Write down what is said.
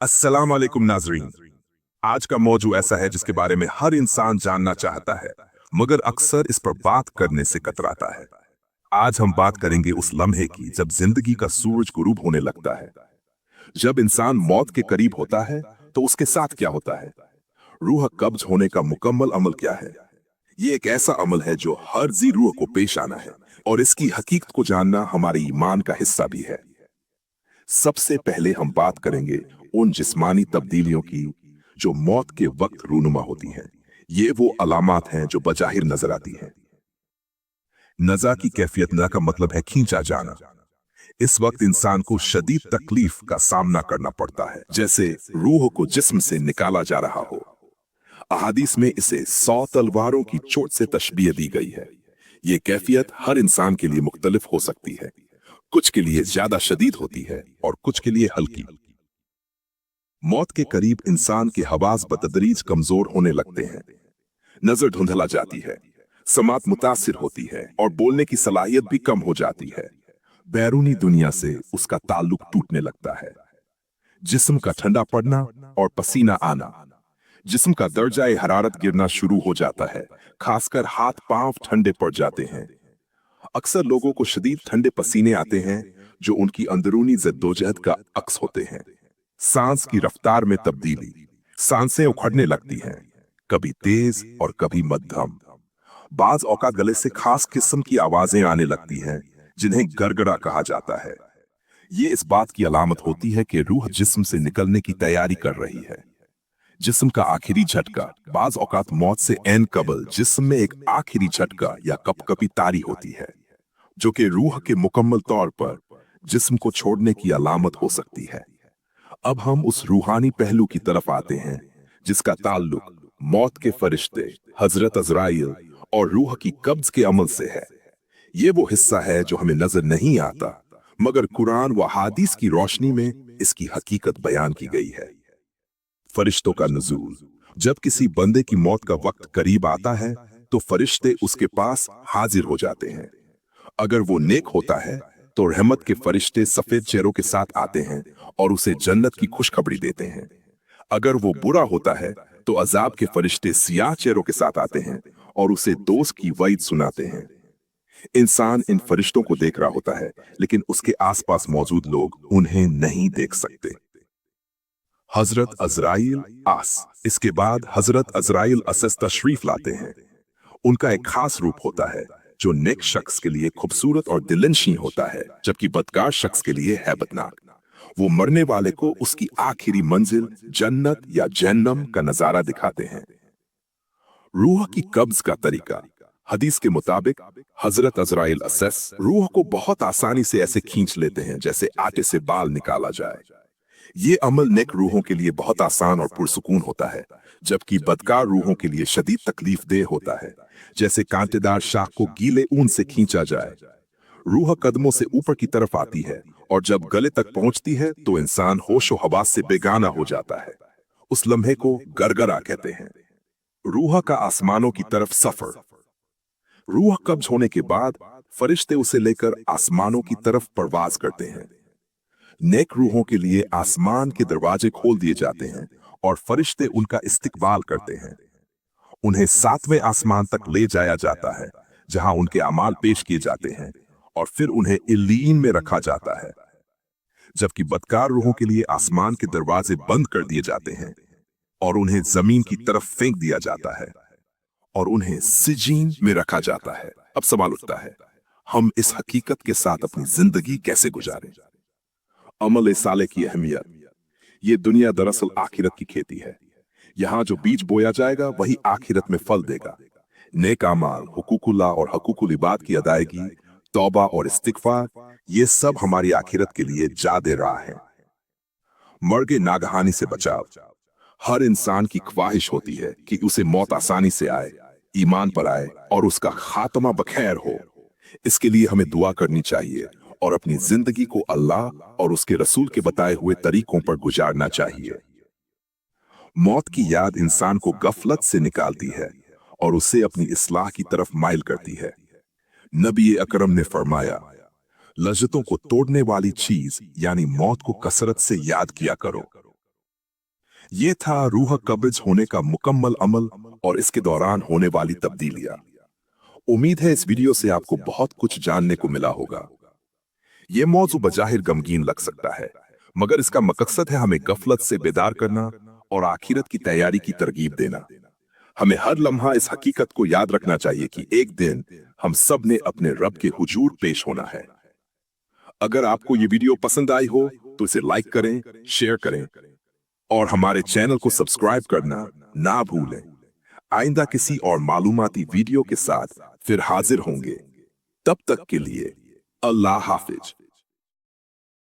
अस्सलाम वालेकुम नाजरीन। आज का मौजू ऐसा है जिसके बारे में हर इंसान जानना चाहता है, मगर अक्सर इस पर बात करने से कतराता है। आज हम बात करेंगे उस लम्हे की जब जिंदगी का सूरज गुरूब होने लगता है। जब इंसान मौत के करीब होता है तो उसके साथ क्या होता है? रूह कब्ज होने का मुकम्मल अमल क्या है? ये एक ऐसा अमल है जो हर जी रूह को पेश आना है, और इसकी हकीकत को जानना हमारे ईमान का हिस्सा भी है। सबसे पहले हम बात करेंगे उन जिस्मानी तब्दीलियों की जो मौत के वक्त रूनुमा होती हैं। ये वो अलामात हैं जो बजाहिर नजर आती हैं। नजा की कैफियत न का मतलब है खींचा जाना। इस वक्त इंसान को शदीद तकलीफ का सामना करना पड़ता है, जैसे रूह को जिस्म से निकाला जा रहा हो। अहादीस में इसे 100 तलवारों की चोट से तशबीह दी गई है। ये कैफियत हर इंसान के लिए मुख्तलिफ हो सकती है। कुछ के लिए ज्यादा शदीद होती है और कुछ के लिए हल्की। मौत के करीब इंसान के हवास बतदरीज कमजोर होने लगते हैं। नजर धुंधला जाती है, समात मुतासिर होती है और बोलने की सलाहियत भी कम हो जाती है। बैरूनी दुनिया से उसका ताल्लुक टूटने लगता है। जिस्म का ठंडा पड़ना और पसीना आना। जिस्म का दर्जाए हरारत गिरना शुरू हो जाता है, खासकर हाथ पांव ठंडे पड़ जाते हैं। अक्सर लोगों को शदीद ठंडे पसीने आते हैं जो उनकी अंदरूनी जद्दोजहद का अक्स होते हैं। सांस की रफ्तार में तब्दीली। सांसें उखड़ने लगती हैं, कभी तेज और कभी मध्यम। बाज औकात गले से खास किस्म की आवाजें आने लगती हैं जिन्हें गरगरा कहा जाता है। ये इस बात की अलामत होती है कि रूह जिस्म से निकलने की तैयारी कर रही है। जिस्म का आखिरी झटका। बाज औकात मौत से ऐन कबल जिस्म में एक आखिरी झटका या कपकपी तारी होती है, जो कि रूह के मुकम्मल तौर पर जिस्म को छोड़ने की अलामत हो सकती है। अब हम उस रूहानी पहलू की तरफ आते हैं जिसका ताल्लुक मौत के फरिश्ते हजरत अजराइल और रूह की कब्ज के अमल से है। ये वो हिस्सा है जो हमें नजर नहीं आता, मगर कुरान व हादीस की रोशनी में इसकी हकीकत बयान की गई है। फरिश्तों का नुज़ूल। जब किसी बंदे की मौत का वक्त करीब आता है तो फरिश्ते उसके पास हाजिर हो जाते हैं। अगर वो नेक होता है तो रहमत के फरिश्ते सफेद चेहरों के साथ आते हैं और उसे जन्नत की खुशखबरी देते हैं। अगर वो बुरा होता है तो अजाब के फरिश्ते सियाह चेहरों के साथ आते हैं और उसे दोस्त की वईद सुनाते हैं। इंसान इन फरिश्तों को देख रहा होता है, लेकिन उसके आसपास मौजूद लोग उन्हें नहीं देख सकते। हजरत अजराइल आस। इसके बाद हजरत अजराइल असस तशरीफ लाते हैं। उनका एक खास रूप होता है जो नेक शख्स के लिए खूबसूरत और दिलनशीं होता है, जबकि बदकार शख्स के लिए हैबतनाक। वो मरने वाले को उसकी आखिरी मंजिल जन्नत या जहन्नम का नजारा दिखाते हैं। रूह की कब्ज का तरीका। हदीस के मुताबिक हजरत अजराइल असस रूह को बहुत आसानी से ऐसे खींच लेते हैं जैसे आटे से बाल निकाला जाए। ये अमल नेक रूहों के लिए बहुत आसान और पुरसुकून होता है, जबकि बदकार रूहों के लिए शदीद तकलीफ देह होता है, जैसे कांटेदार शाख को गीले ऊन से खींचा जाए। रूह कदमों से ऊपर की तरफ आती है और जब गले तक पहुंचती है तो इंसान होशो हवास से बेगाना हो जाता है। उस लम्हे को गरगरा कहते हैं। रूह का आसमानों की तरफ सफर। रूह कब्ज होने के बाद फरिश्ते उसे लेकर आसमानों की तरफ परवाज करते हैं। नेक रूहों के लिए आसमान के दरवाजे खोल दिए जाते हैं और फरिश्ते उनका इस्तकबाल करते हैं। उन्हें 7वें आसमान तक ले जाया जाता है, जहां उनके अमाल पेश किए जाते हैं और फिर उन्हें इल्लीन में रखा जाता है। जबकि बदकार रूहों के लिए आसमान के दरवाजे बंद कर दिए जाते हैं और उन्हें जमीन की तरफ फेंक दिया जाता है और उन्हें सिजीन में रखा जाता है। अब सवाल उठता है, हम इस हकीकत के साथ अपनी जिंदगी कैसे गुजारें? अमल साले की अहमियत। ये दुनिया दरअसल आखिरत की खेती है। यहाँ जो बीज बोया जाएगा वही आखिरत में फल देगा। नेक अमाल, हुकूकुल्लाह और हकूकुल इबाद की अदायगी, तौबा और इस्तिगफार, ये सब हमारी आखिरत के लिए जादे राह है। मर्गे नागहानी से बचाव। हर इंसान की ख्वाहिश होती है कि उसे मौत आसानी से आए, ईमान पर आए और उसका खात्मा बखैर हो। इसके लिए हमें दुआ करनी चाहिए और अपनी जिंदगी को अल्लाह और उसके रसूल के बताए हुए तरीकों पर गुजारना चाहिए। मौत की याद इंसान को गफलत से निकालती है और उसे अपनी इस्लाह की तरफ माइल करती है। नबी अकरम ने फरमाया, लज्जतों को तोड़ने वाली चीज यानी मौत को कसरत से याद किया करो। ये था रूह कब्ज होने का मुकम्मल अमल और इसके दौरान होने वाली तब्दीलियां। उम्मीद है इस वीडियो से आपको बहुत कुछ जानने को मिला होगा। ये मौजू बजाहिर गमगीन लग सकता है, मगर इसका मकसद है हमें गफलत से बेदार करना और आखिरत की तैयारी की तरगीब देना। हमें हर लम्हा इस हकीकत को याद रखना चाहिए कि एक दिन हम सब ने अपने रब के हुजूर पेश होना है। अगर आपको ये वीडियो पसंद आई हो तो इसे लाइक करें, शेयर करें और हमारे चैनल को सब्सक्राइब करना ना भूलें। आइंदा किसी और मालूमाती वीडियो के साथ फिर हाजिर होंगे। तब तक के लिए अल्लाह हाफिज।